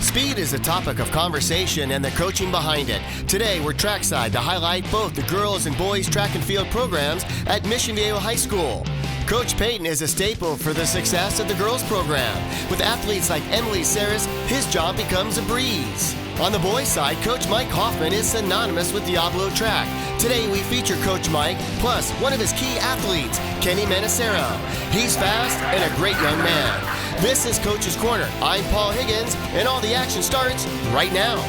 Speed is a topic of conversation and the coaching behind it. Today, we're trackside to highlight both the girls and boys track and field programs at Mission Viejo High School. Coach Paton is a staple for the success of the girls program. With athletes like Emily Psarras, his job becomes a breeze. On the boys' side, Coach Mike Hoffman is synonymous with Diablo track. Today, we feature Coach Mike, plus one of his key athletes, Kenny Manassero. He's fast and a great young man. This is Coach's Corner. I'm Paul Higgins, and all the action starts right now.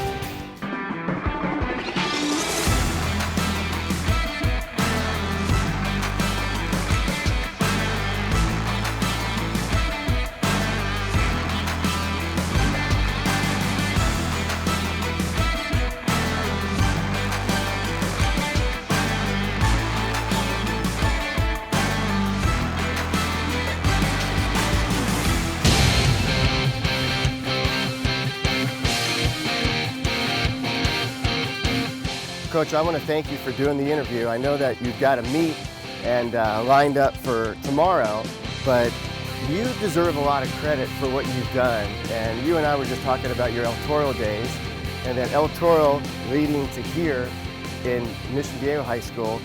Coach, I want to thank you for doing the interview. I know that you've got a meet and lined up for tomorrow, but you deserve a lot of credit for what you've done. And you and I were just talking about your El Toro days, and then El Toro leading to here in Mission Viejo High School.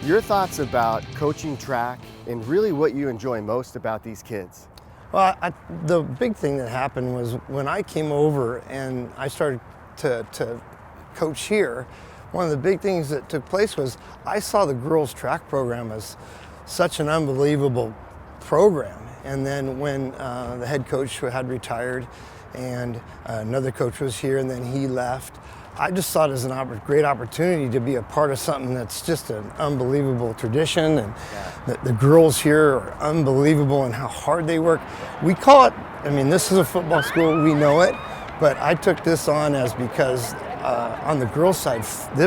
Your thoughts about coaching track and really what you enjoy most about these kids? Well, the big thing that happened was when I came over and I started to coach here, one of the big things that took place was I saw the girls' track program as such an unbelievable program. And then when the head coach had retired and another coach was here and then he left, I just saw it as a great opportunity to be a part of something that's just an unbelievable tradition. And the girls here are unbelievable in how hard they work. We call it, I mean, this is a football school, we know it, but I took this on as because on the girls' side,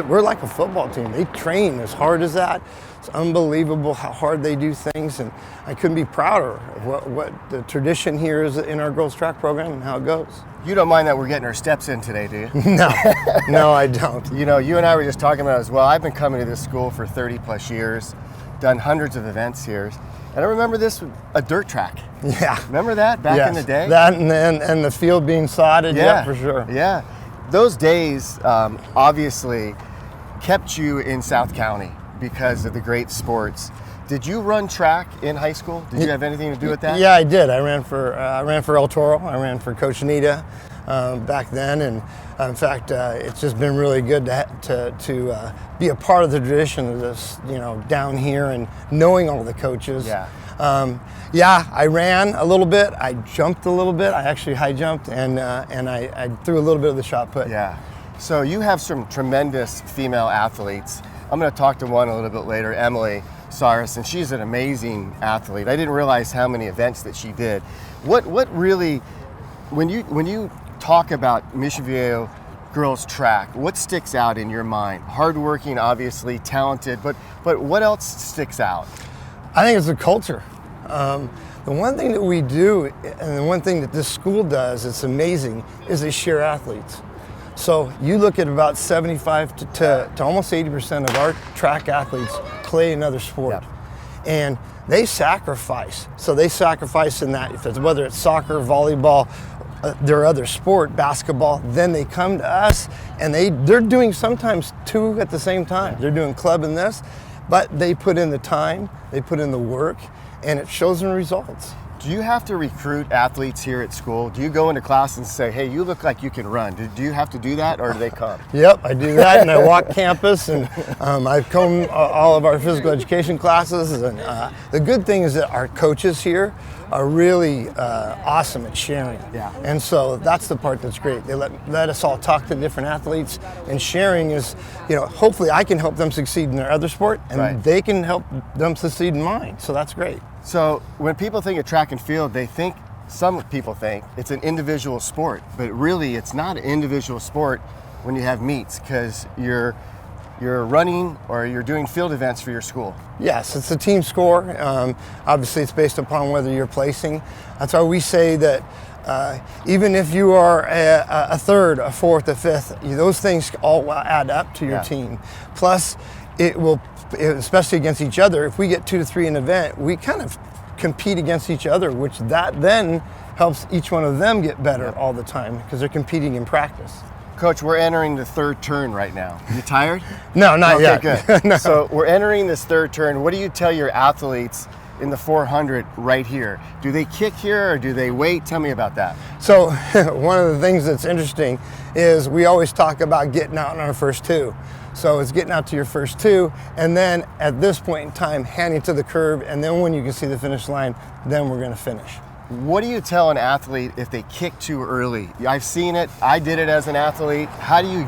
we're like a football team. They train as hard as that. It's unbelievable how hard they do things, and I couldn't be prouder of what the tradition here is in our girls' track program and how it goes. You don't mind that we're getting our steps in today, do you? No, I don't. You know, you and I were just talking about it as well. I've been coming to this school for 30 plus years, done hundreds of events here. And I remember this, a dirt track. Yeah. Remember that back in the day? That and the field being sodded, yeah, for sure. Yeah. Those days obviously kept you in South County because of the great sports. Did you run track in high school? Did you have anything to do with that? Yeah, I did. I ran for El Toro. I ran for Coach Anita back then, and in fact, it's just been really good to be a part of the tradition of this, you know, down here and knowing all the coaches. Yeah. Yeah, I ran a little bit. I jumped a little bit. I actually high jumped, and I threw a little bit of the shot put. Yeah. So you have some tremendous female athletes. I'm going to talk to one a little bit later, Emily Psarras, and she's an amazing athlete. I didn't realize how many events that she did. What really, when you talk about Mission Viejo girls track, what sticks out in your mind? Hardworking, obviously, talented, but what else sticks out? I think it's the culture. The one thing that we do, and the one thing that this school does, it's amazing, is they share athletes. So you look at about 75 to almost 80% of our track athletes play another sport. Yep. And they sacrifice. So they sacrifice in that, whether it's soccer, volleyball, their other sport, basketball, then they come to us and they're doing sometimes two at the same time. They're doing club and this, but they put in the time, they put in the work, and it shows in results. Do you have to recruit athletes here at school? Do you go into class and say, hey, you look like you can run? Do you have to do that, or do they come? Yep, I do that, and I walk campus, and I've come all of our physical education classes. And the good thing is that our coaches here are really awesome at sharing. Yeah. And so that's the part that's great. They let us all talk to different athletes, and sharing is, you know, hopefully I can help them succeed in their other sport, and they can help them succeed in mine. So that's great. So when people think of track and field, some people think it's an individual sport, but really it's not an individual sport when you have meets, because you're running or you're doing field events for your school. Yes, it's a team score. Obviously it's based upon whether you're placing. That's why we say that even if you are a third, a fourth, a fifth, those things all add up to your team. Plus, it will, especially against each other, if we get 2 to 3 in an event, we kind of compete against each other, which that then helps each one of them get better all the time because they're competing in practice. Coach, we're entering the third turn right now. You tired? No, not yet. Good. No. So we're entering this third turn. What do you tell your athletes in the 400 right here? Do they kick here or do they wait? Tell me about that. So one of the things that's interesting is we always talk about getting out on our first two. So it's getting out to your first two, and then at this point in time, handing to the curb, and then when you can see the finish line, then we're gonna finish. What do you tell an athlete if they kick too early? I've seen it, I did it as an athlete. How do you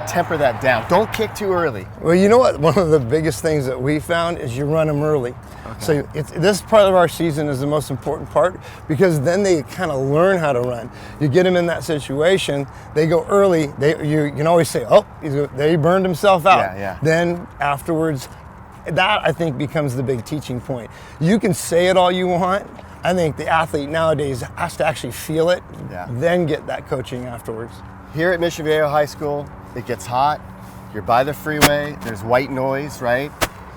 temper that down? Don't kick too early. Well, you know what? One of the biggest things that we found is you run them early. Okay. So this part of our season is the most important part because then they kind of learn how to run. You get them in that situation, they go early, you can always say, oh, he burned himself out. Yeah. Then afterwards, that I think becomes the big teaching point. You can say it all you want. I think the athlete nowadays has to actually feel it, then get that coaching afterwards. Here at Mission Viejo High School, it gets hot. You're by the freeway. There's white noise, right?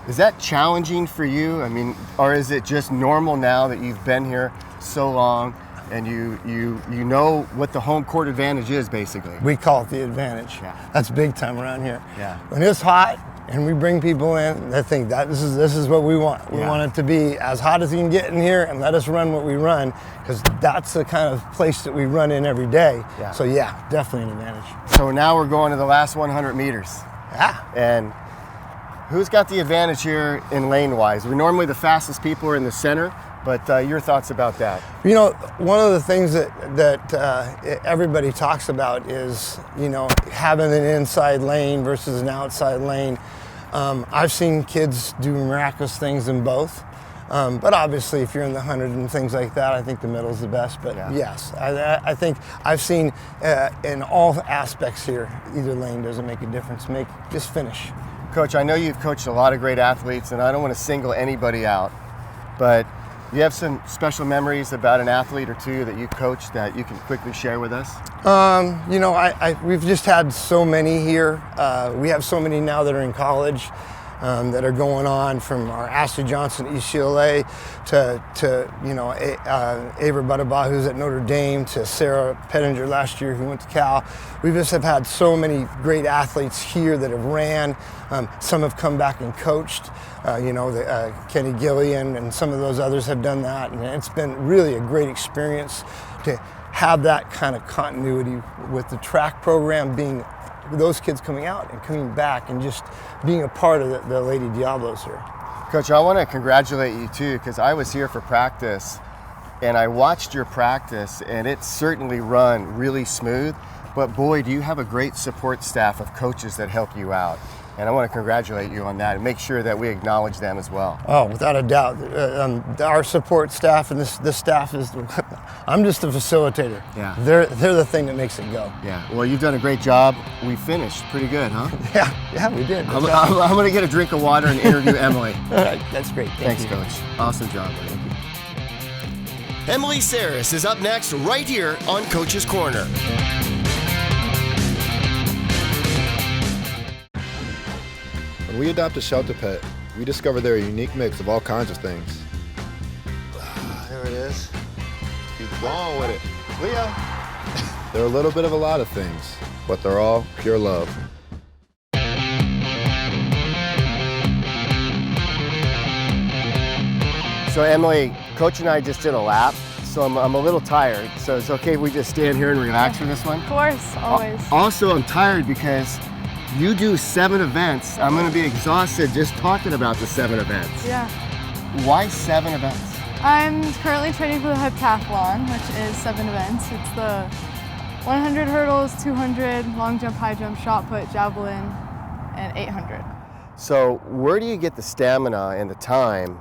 Is that challenging for you? I mean, or is it just normal now that you've been here so long and you know what the home court advantage is, basically? We call it the advantage. Yeah. That's big time around here. Yeah. When it's hot and we bring people in, they think that this is what we want. We want it to be as hot as you can get in here and let us run what we run, because that's the kind of place that we run in every day. Yeah. So yeah, definitely an advantage. So now we're going to the last 100 meters. Yeah. And who's got the advantage here in lane-wise? We're normally the fastest people are in the center, but your thoughts about that? You know, one of the things that everybody talks about is, having an inside lane versus an outside lane. I've seen kids do miraculous things in both. But obviously, if you're in the 100 and things like that, I think the middle's the best. But yes, I think I've seen in all aspects here, either lane doesn't make a difference. Just finish. Coach, I know you've coached a lot of great athletes, and I don't want to single anybody out, but you have some special memories about an athlete or two that you coached that you can quickly share with us? We've just had so many here. We have so many now that are in college. That are going on, from our Ashley Johnson at UCLA to Ava Badaba, who's at Notre Dame, to Sarah Pettinger last year, who went to Cal. We just have had so many great athletes here that have ran. Some have come back and coached. Kenny Gillian and some of those others have done that, and it's been really a great experience to have that kind of continuity with the track program, being those kids coming out and coming back and just being a part of the Lady Diablos here. Coach, I want to congratulate you too, because I was here for practice and I watched your practice, and it's certainly run really smooth, but boy, do you have a great support staff of coaches that help you out. And I want to congratulate you on that and make sure that we acknowledge them as well. Oh, without a doubt. Our support staff and this staff is, I'm just a facilitator. Yeah. They're the thing that makes it go. Yeah, well, you've done a great job. We finished pretty good, huh? Yeah, we did. I'm going to get a drink of water and interview Emily. All right, that's great. Thanks, Coach. Awesome job. Thank you. Emily Psarras is up next right here on Coach's Corner. When we adopt a shelter pet, we discover they're a unique mix of all kinds of things. There it is. Keep going with it. Leo. They're a little bit of a lot of things, but they're all pure love. So Emily, Coach and I just did a lap, so I'm a little tired. So it's okay if we just stand here and relax for this one? Of course, always. Also, I'm tired because you do 7 events. I'm going to be exhausted just talking about the 7 events. Yeah. Why 7 events? I'm currently training for the heptathlon, which is 7 events. It's the 100 hurdles, 200, long jump, high jump, shot put, javelin, and 800. So where do you get the stamina and the time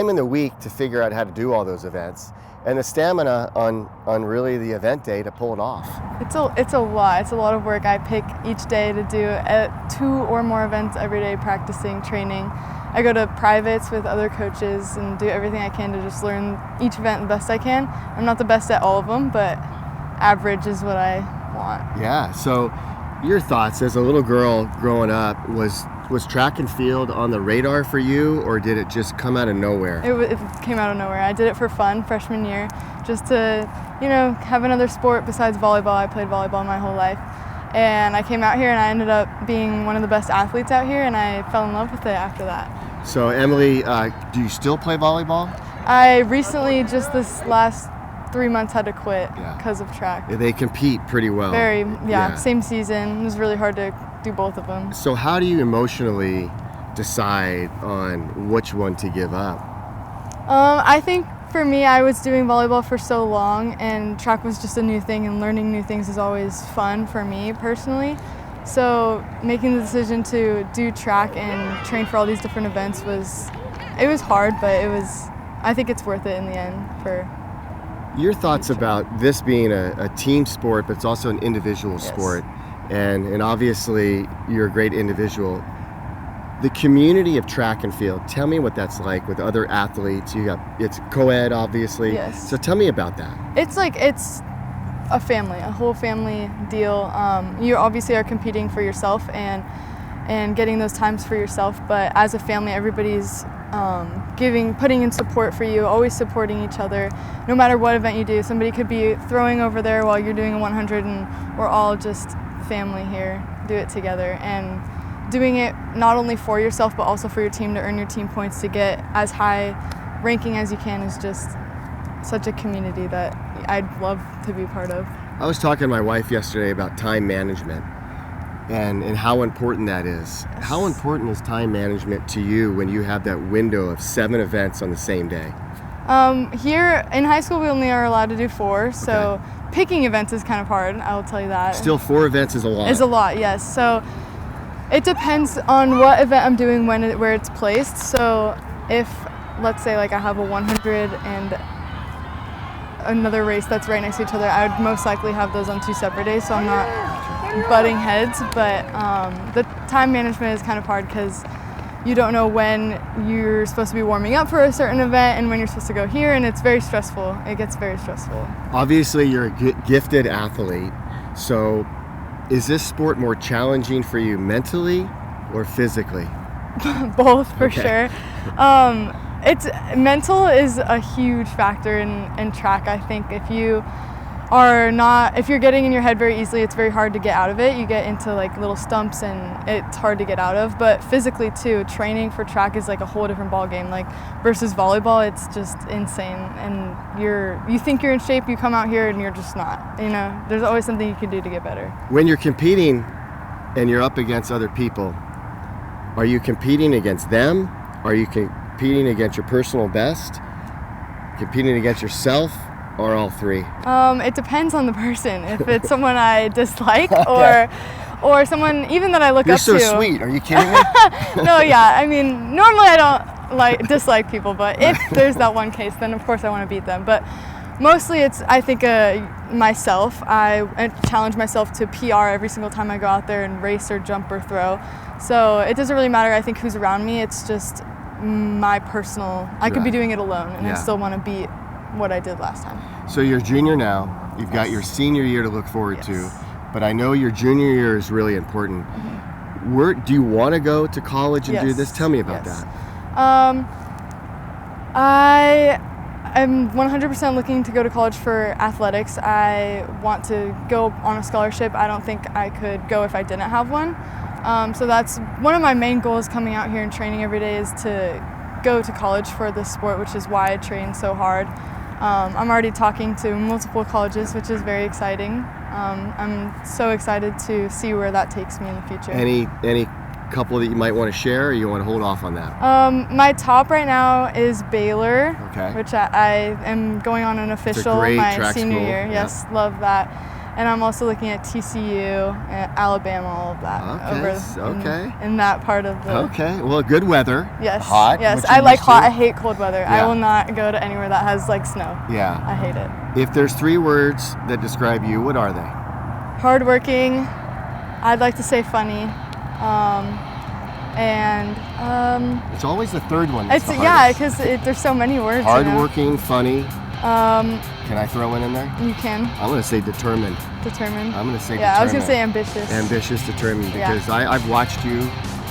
in the week to figure out how to do all those events, and the stamina on really the event day to pull it off? It's a lot. It's a lot of work. I pick each day to do 2 or more events every day, practicing, training. I go to privates with other coaches and do everything I can to just learn each event the best I can. I'm not the best at all of them, but average is what I want. Yeah, so your thoughts as a little girl growing up, was was track and field on the radar for you, or did it just come out of nowhere? It came out of nowhere. I did it for fun freshman year, just to, have another sport besides volleyball. I played volleyball my whole life. And I came out here and I ended up being one of the best athletes out here, and I fell in love with it after that. So Emily, do you still play volleyball? I recently, just this last 3 months, had to quit because of track. They compete pretty well. Very, same season. It was really hard to do both of them. So how do you emotionally decide on which one to give up? I think for me, I was doing volleyball for so long, and track was just a new thing, and learning new things is always fun for me personally. So making the decision to do track and train for all these different events was hard, but I think it's worth it in the end. For your thoughts about this being a team sport, but it's also an individual sport, and obviously you're a great individual. The community of track and field, tell me what that's like with other athletes. It's co-ed, obviously. Yes. So tell me about that. It's a family, a whole family deal. You obviously are competing for yourself and getting those times for yourself, but as a family, everybody's putting in support for you, always supporting each other. No matter what event you do, somebody could be throwing over there while you're doing a 100, and we're all just family here, do it together. And doing it not only for yourself, but also for your team, to earn your team points, to get as high ranking as you can, is just such a community that I'd love to be part of. I was talking to my wife yesterday about time management and how important that is. Yes. How important is time management to you when you have that window of 7 events on the same day? Here in high school, we only are allowed to do 4, so picking events is kind of hard, I will tell you that. Still, 4 events is a lot. Is a lot, yes. So it depends on what event I'm doing, where it's placed. So if, let's say, like I have a 100 and another race that's right next to each other, I would most likely have those on 2 separate days, so I'm not butting heads. But the time management is kind of hard because you don't know when you're supposed to be warming up for a certain event and when you're supposed to go here, and it's very stressful. It gets very stressful. Obviously, you're a gifted athlete, so is this sport more challenging for you mentally or physically? Both, for sure. It's mental is a huge factor in track. I think if you're getting in your head very easily, it's very hard to get out of it. You get into like little stumps and it's hard to get out of. But physically too, training for track is like a whole different ball game. Like versus volleyball, it's just insane. And you think you're in shape, you come out here and you're just not. There's always something you can do to get better. When you're competing and you're up against other people, are you competing against them? Are you competing against your personal best? Competing against yourself? Or all 3? It depends on the person. If it's someone I dislike or someone even that I look up to. You're so sweet. Are you kidding me? No, yeah. I mean, normally I don't dislike people, but if there's that one case, then of course I want to beat them. But mostly it's, I think, myself. I challenge myself to PR every single time I go out there and race or jump or throw. So it doesn't really matter, I think, who's around me. It's just my personal, I could be doing it alone and I still want to beat what I did last time. So you're a junior now, you've got your senior year to look forward to, but I know your junior year is really important. Do you want to go to college and do this? Tell me about that. I am 100% looking to go to college for athletics. I want to go on a scholarship. I don't think I could go if I didn't have one. So that's one of my main goals coming out here and training every day, is to go to college for this sport, which is why I train so hard. I'm already talking to multiple colleges, which is very exciting. I'm so excited to see where that takes me in the future. Any couple that you might want to share, or you want to hold off on that? My top right now is Baylor, which I am going on an official my senior year. Yes, love that. And I'm also looking at TCU, Alabama, all of that. In that part of the... Okay, well, good weather. Yes. Hot. Yes, I like hot. I hate cold weather. Yeah. I will not go to anywhere that has like snow. Yeah. I hate it. If there's 3 words that describe you, what are they? Hardworking. I'd like to say funny. It's always the third one. It's because there's so many words. Hardworking, funny. Can I throw one in there? You can. I'm going to say determined. Determined? I'm going to say determined. Yeah, I was going to say ambitious. Ambitious, determined, because I've watched you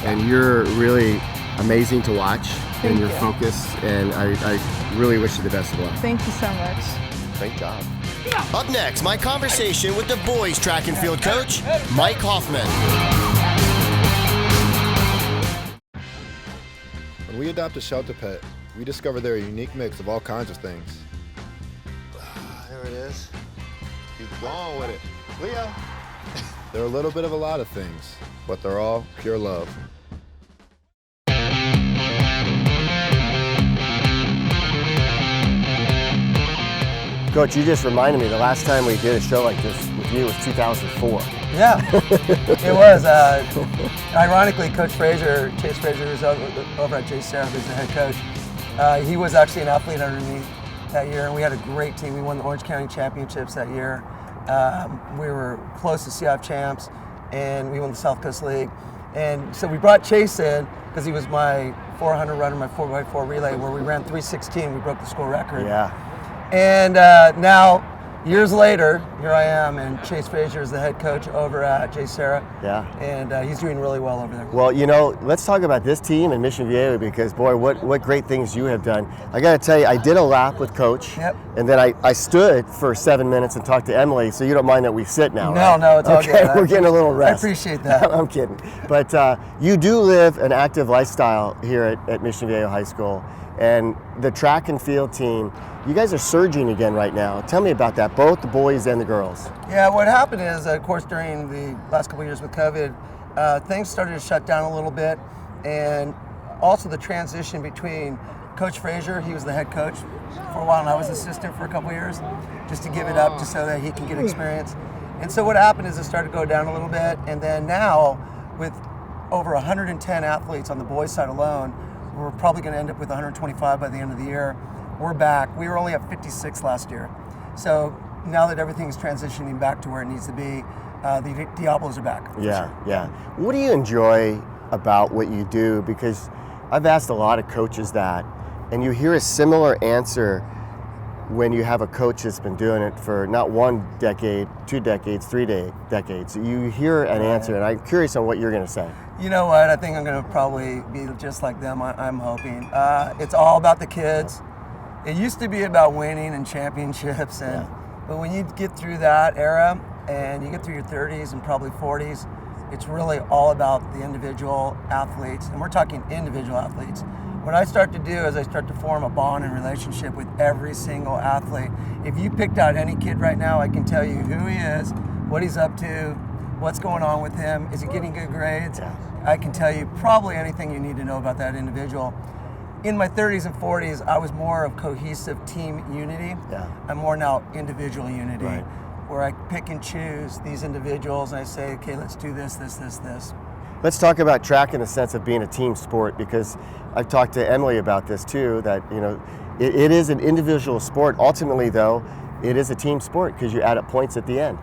and you're really amazing to watch. Thank and your you. focus, and I really wish you the best of luck. Thank you so much. Great job. Up next, my conversation with the boys track and field coach, Mike Hoffman. When we adopt a shelter pet, we discover they're a unique mix of all kinds of things. There it is. Keep going with it. Leo. They're a little bit of a lot of things, but they're all pure love. Coach, you just reminded me the last time we did a show like this with you was 2004. Yeah, it was. Ironically, Coach Frazier, Chase Frazier, who's over at JSerra, who's the head coach, he was actually an athlete under me that year, and we had a great team. We won the Orange County Championships that year. We were close to CIF champs, and we won the South Coast League. And so we brought Chase in because he was my 400 runner, my 4x4 relay, where we ran 3:16. We broke the school record. Yeah. And now, years later, here I am, and Chase Frazier is the head coach over at JSerra. Yeah. And he's doing really well over there. Well, you know, let's talk about this team and Mission Viejo, because boy, what great things you have done. I got to tell you, I did a lap with Coach, Yep. and then I stood for 7 minutes and talked to Emily. So you don't mind that we sit now, No, right? no, it's all okay, good. we're getting a little rest. I appreciate that. I'm kidding, but you do live an active lifestyle here at Mission Viejo High School, and the track and field team. You guys are surging again right now. Tell me about that, both the boys and the girls. Yeah, what happened is, of course, during the last couple of years with COVID, things started to shut down a little bit, and also the transition between Coach Frazier, he was the head coach for a while, and I was assistant for a couple of years, just to give it up, just so that he can get experience. And so what happened is it started to go down a little bit, and then now, with over 110 athletes on the boys' side alone, we're probably going to end up with 125 by the end of the year. We're back. We were only at 56 last year. So now that everything's transitioning back to where it needs to be, the Diablos are back. Yeah, Sure. yeah. What do you enjoy about what you do? Because I've asked a lot of coaches that, and you hear a similar answer when you have a coach that's been doing it for not 1 decade, 2 decades, 3 decades. You hear an answer, and I'm curious on what you're going to say. You know what? I think I'm going to probably be just like them. I'm hoping. It's all about the kids. It used to be about winning and championships, but when you get through that era and you get through your 30s and probably 40s, it's really all about the individual athletes, and we're talking individual athletes. What I start to do is I start to form a bond and relationship with every single athlete. If you picked out any kid right now, I can tell you who he is, what he's up to, what's going on with him, is he getting good grades? I can tell you probably anything you need to know about that individual. In my 30s and 40s, I was more of cohesive team unity. Yeah. I'm more now individual unity, Right. where I pick and choose these individuals and I say, okay, let's do this, this, this, this. Let's talk about track in the sense of being a team sport, because I've talked to Emily about this too, that it is an individual sport. Ultimately though, it is a team sport because you add up points at the end.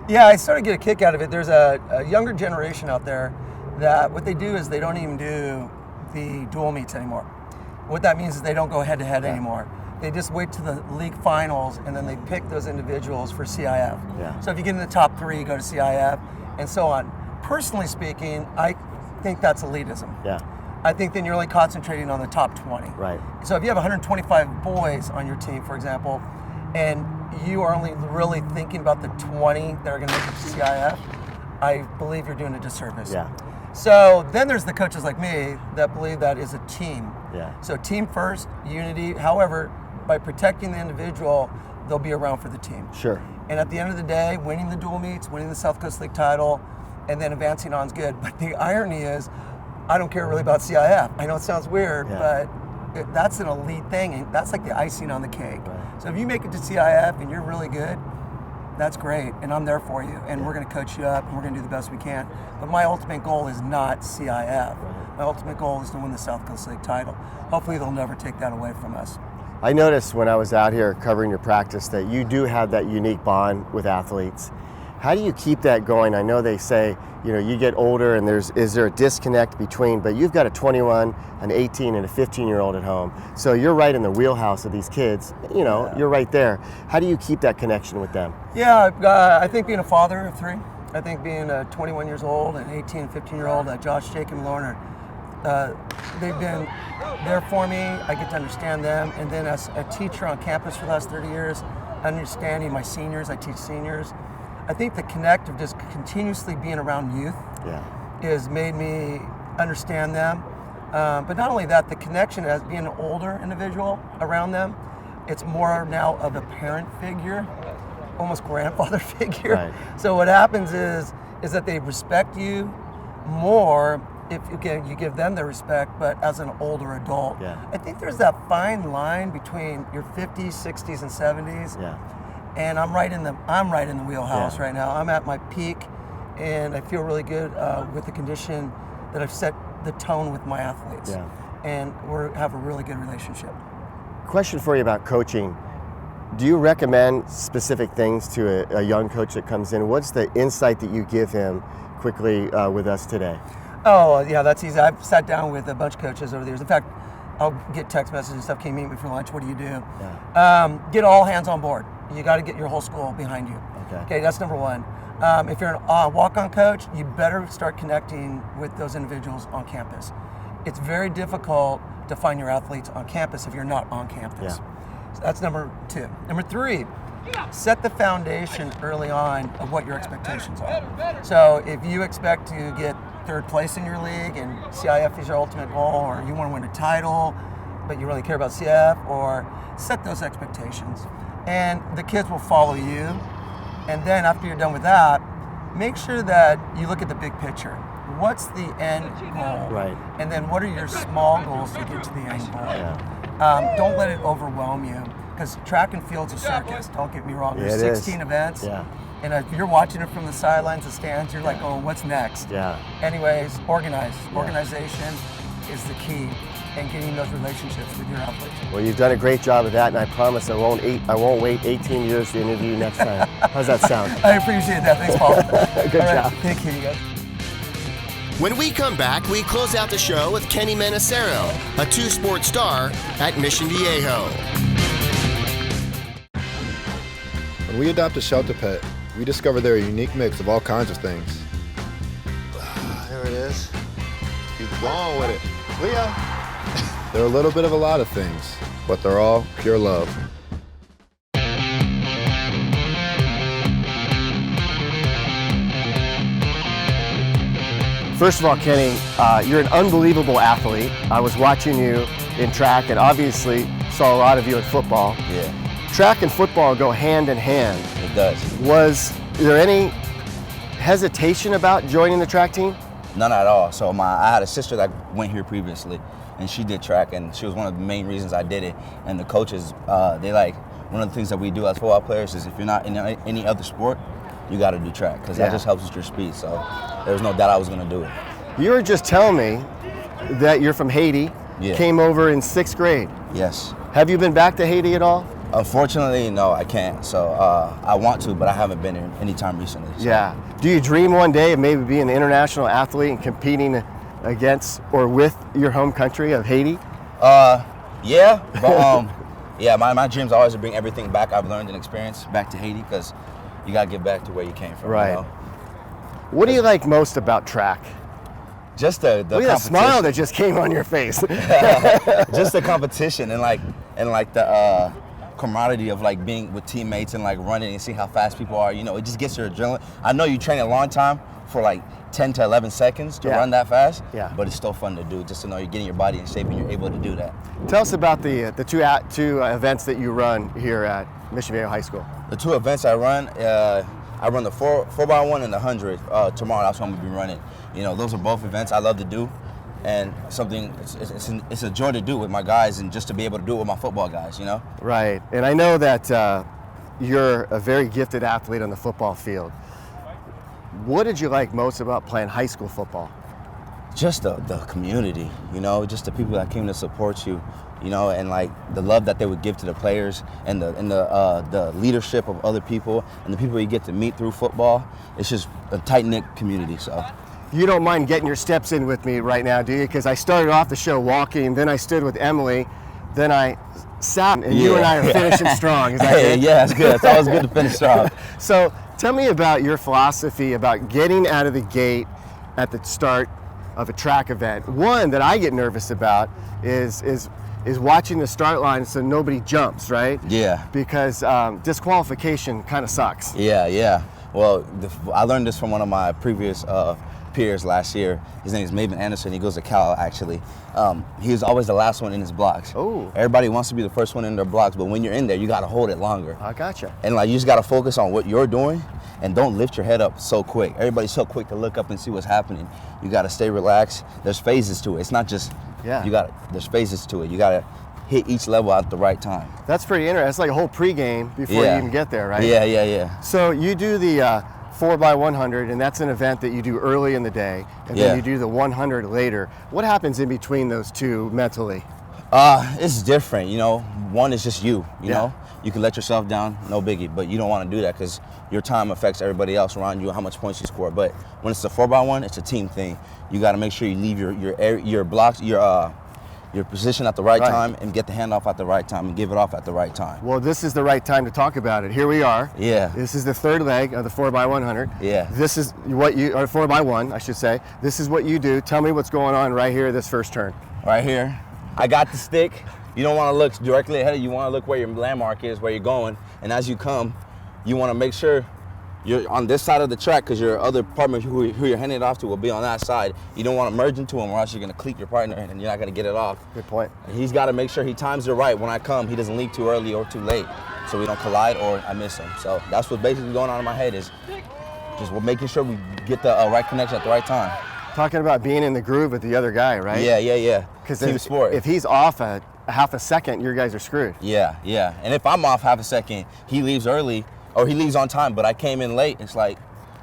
Yeah, I sort of get a kick out of it. There's a younger generation out there that what they do is they don't even do the dual meets anymore. What that means is they don't go head-to-head anymore. They just wait to the league finals, and then they pick those individuals for CIF. Yeah. So if you get in the top 3, you go to CIF, and so on. Personally speaking, I think that's elitism. Yeah. I think then you're only concentrating on the top 20. Right. So if you have 125 boys on your team, for example, and you are only really thinking about the 20 that are going to make it to CIF, I believe you're doing a disservice. Yeah. So then there's the coaches like me that believe that is a team. Yeah. So team first, unity. However, by protecting the individual, they'll be around for the team. Sure. And at the end of the day, winning the dual meets, winning the South Coast League title, and then advancing on is good. But the irony is, I don't care really about CIF. I know it sounds weird, but that's an elite thing, and that's like the icing on the cake. Right. So if you make it to CIF and you're really good, that's great, and I'm there for you, and we're going to coach you up, and we're going to do the best we can. But my ultimate goal is not CIF. My ultimate goal is to win the South Coast League title. Hopefully they'll never take that away from us. I noticed when I was out here covering your practice that you do have that unique bond with athletes. How do you keep that going? I know they say, you get older and is there a disconnect between, but you've got a 21, an 18, and a 15-year-old at home. So you're right in the wheelhouse of these kids. You're right there. How do you keep that connection with them? Yeah, I think being a father of 3, I think being 21 years old and 18 and 15-year-old, Josh, Jake, and Lorner, they've been there for me. I get to understand them. And then as a teacher on campus for the last 30 years, understanding my seniors, I teach seniors. I think the connect of just continuously being around youth has made me understand them. But not only that, the connection as being an older individual around them, it's more now of a parent figure, almost grandfather figure. Right. So what happens is that they respect you more if you give them the respect, but as an older adult. Yeah. I think there's that fine line between your 50s, 60s, and 70s. Yeah. And I'm right in the wheelhouse right now. I'm at my peak, and I feel really good with the condition that I've set the tone with my athletes. Yeah. And we have a really good relationship. Question for you about coaching. Do you recommend specific things to a young coach that comes in? What's the insight that you give him quickly with us today? Oh, yeah, that's easy. I've sat down with a bunch of coaches over the years. In fact, I'll get text messages and stuff. Can you meet me for lunch? What do you do? Yeah. Get all hands on board. You got to get your whole school behind you. Okay, that's number one. If you're a walk-on coach, you better start connecting with those individuals on campus. It's very difficult to find your athletes on campus if you're not on campus. Yeah. So that's number two. Number three, set the foundation early on of what your expectations are. So if you expect to get third place in your league and CIF is your ultimate goal, or you want to win a title, but you really care about CF, or set those expectations. And the kids will follow you. And then after you're done with that, make sure that you look at the big picture. What's the end goal? Right. And then what are your small goals to get to the end goal? Yeah. Don't let it overwhelm you, because track and field's a circus, don't get me wrong. There's 16 events. Yeah. And if you're watching it from the sidelines, the stands, you're like, oh, what's next? Yeah. Anyways, organize. Organization is the key in getting those relationships with your athletes. Well, you've done a great job of that, and I promise I won't wait 18 years to interview you next time. How's that sound? I appreciate that. Thanks, Paul. Good job. Thank you, guys. When we come back, we close out the show with Kenny Manassero, a two-sport star at Mission Viejo. When we adopt a shelter pet, we discover they're a unique mix of all kinds of things. There it is. Keep going with it. Leo. They're a little bit of a lot of things, but they're all pure love. First of all, Kenny, you're an unbelievable athlete. I was watching you in track and obviously saw a lot of you in football. Yeah, Track and football go hand in hand. it does. Was there any hesitation about joining the track team? None at all. So I had a sister that went here previously, and she did track, and she was one of the main reasons I did it. And the coaches, they like, one of the things that we do as football players is if you're not in any other sport, you got to do track, because that just helps with your speed. So there was no doubt I was going to do it. You were just telling me that you're from Haiti, came over in 6th grade. Yes. Have you been back to Haiti at all? Unfortunately, no, I can't. So I want to, but I haven't been here anytime recently. So. Yeah. Do you dream one day of maybe being an international athlete and competing against or with your home country of Haiti? Yeah, but yeah, my dream's always to bring everything back I've learned and experienced back to Haiti, because you gotta get back to where you came from. Right. You know? What do you like most about track? Just the Look at that smile that just came on your face. Just the competition and the camaraderie of like being with teammates and like running and seeing how fast people are. You know, it just gets your adrenaline. I know you train a long time for like 10 to 11 seconds to run that fast, but it's still fun to do, just to know you're getting your body in shape and you're able to do that. Tell us about the two events that you run here at Mission Viejo High School. The two events I run the 4x1 and the 100. Tomorrow, that's what I'm gonna be running. You know, those are both events I love to do, and it's a joy to do with my guys, and just to be able to do it with my football guys, you know? Right, and I know that you're a very gifted athlete on the football field. What did you like most about playing high school football? Just the community, you know, just the people that came to support you, you know, and like the love that they would give to the players, and the leadership of other people, and the people you get to meet through football. It's just a tight-knit community, so. You don't mind getting your steps in with me right now, do you? Because I started off the show walking, then I stood with Emily, then I sat, and you and I are finishing strong. Is that good? Yeah, that's good. It's always good to finish strong. So Tell me about your philosophy about getting out of the gate at the start of a track event. One that I get nervous about is watching the start line so nobody jumps, right? Yeah. Because disqualification kind of sucks. Yeah. Well, I learned this from one of my previous peers last year. His name is Mike Anderson. He goes to Cal, actually. He was always the last one in his blocks. Oh. Everybody wants to be the first one in their blocks, but when you're in there, you got to hold it longer. I gotcha. And like, you just got to focus on what you're doing and don't lift your head up so quick. Everybody's so quick to look up and see what's happening. You got to stay relaxed. There's phases to it. It's not just, there's phases to it. You got to hit each level at the right time. That's pretty interesting. It's like a whole pregame before you even get there, right? Yeah. So you do the 4x100, and that's an event that you do early in the day, and then you do the 100 later. What happens in between those two mentally? It's different, you know. One is just you know. You can let yourself down, no biggie, but you don't want to do that because your time affects everybody else around you and how much points you score. But when it's a 4x1, it's a team thing. You got to make sure you leave your blocks, your position at the right time and get the handoff at the right time and give it off at the right time. Well, this is the right time to talk about it. Here we are. Yeah. This is the third leg of the 4x100. Yeah. This is what you, or 4x1, I should say. This is what you do. Tell me what's going on right here, this first turn. Right here. I got the stick. You don't want to look directly ahead of you. You want to look where your landmark is, where you're going. And as you come, you want to make sure you're on this side of the track because your other partner who you're handing it off to will be on that side. You don't want to merge into him or else you're going to cleat your partner and you're not going to get it off. Good point. And he's got to make sure he times it right when I come. He doesn't leave too early or too late so we don't collide or I miss him. So that's what's basically going on in my head is just we're making sure we get the right connection at the right time. Talking about being in the groove with the other guy, right? Yeah. Because team sport. If he's off a half a second, your guys are screwed. Yeah. And if I'm off half a second, he leaves early or he leaves on time, but I came in late, it's like,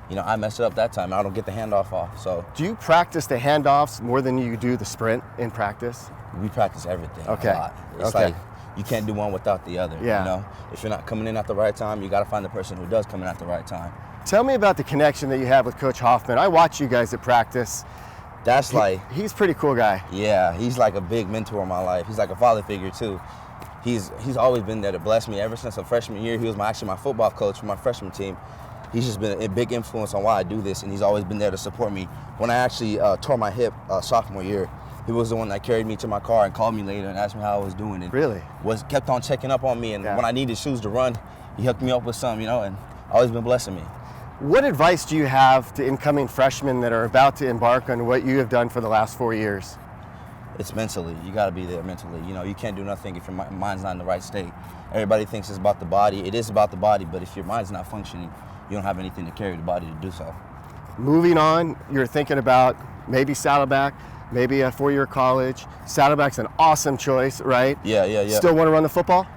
you know, I messed it up that time. I don't get the handoff off, so. Do you practice the handoffs more than you do the sprint in practice? We practice everything a lot. It's like, you can't do one without the other, you know? If you're not coming in at the right time, you gotta find the person who does come in at the right time. Tell me about the connection that you have with Coach Hoffman. I watch you guys at practice. That's he's a pretty cool guy. Yeah, he's like a big mentor in my life. He's like a father figure too. He's always been there to bless me ever since a freshman year. He was actually my football coach for my freshman team. He's just been a big influence on why I do this, and he's always been there to support me. When I actually tore my hip sophomore year, he was the one that carried me to my car and called me later and asked me how I was doing. And really? Kept on checking up on me, and when I needed shoes to run, he hooked me up with some, you know, and always been blessing me. What advice do you have to incoming freshmen that are about to embark on what you have done for the last 4 years? It's mentally. You got to be there mentally. You know, you can't do nothing if your mind's not in the right state. Everybody thinks it's about the body. It is about the body, but if your mind's not functioning, you don't have anything to carry the body to do so. Moving on, you're thinking about maybe Saddleback, maybe a 4-year college. Saddleback's an awesome choice, right? Yeah. Still want to run the football?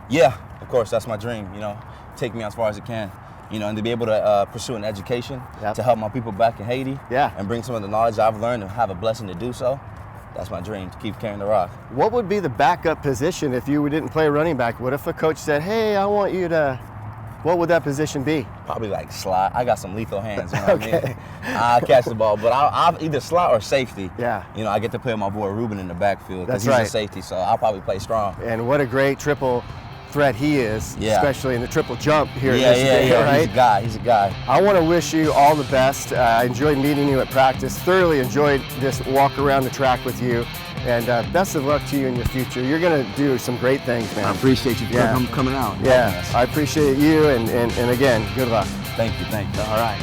Yeah, of course. That's my dream, you know. Take me as far as it can. You know, and to be able to pursue an education to help my people back in Haiti and bring some of the knowledge I've learned and have a blessing to do so. That's my dream, to keep carrying the rock. What would be the backup position if you didn't play running back? What if a coach said, hey, I want you to, what would that position be? Probably like slot. I got some lethal hands, you know what I mean? I'll catch the ball, but I'll either slot or safety. Yeah. You know, I get to play with my boy Ruben in the backfield because he's a safety, so I'll probably play strong. And what a great triple threat he is, especially in the triple jump here. Right? He's a guy. I want to wish you all the best. I enjoyed meeting you at practice. Thoroughly enjoyed this walk around the track with you. And best of luck to you in your future. You're going to do some great things, man. I appreciate you coming out. Yeah, I appreciate you. And again, good luck. Thank you. All right.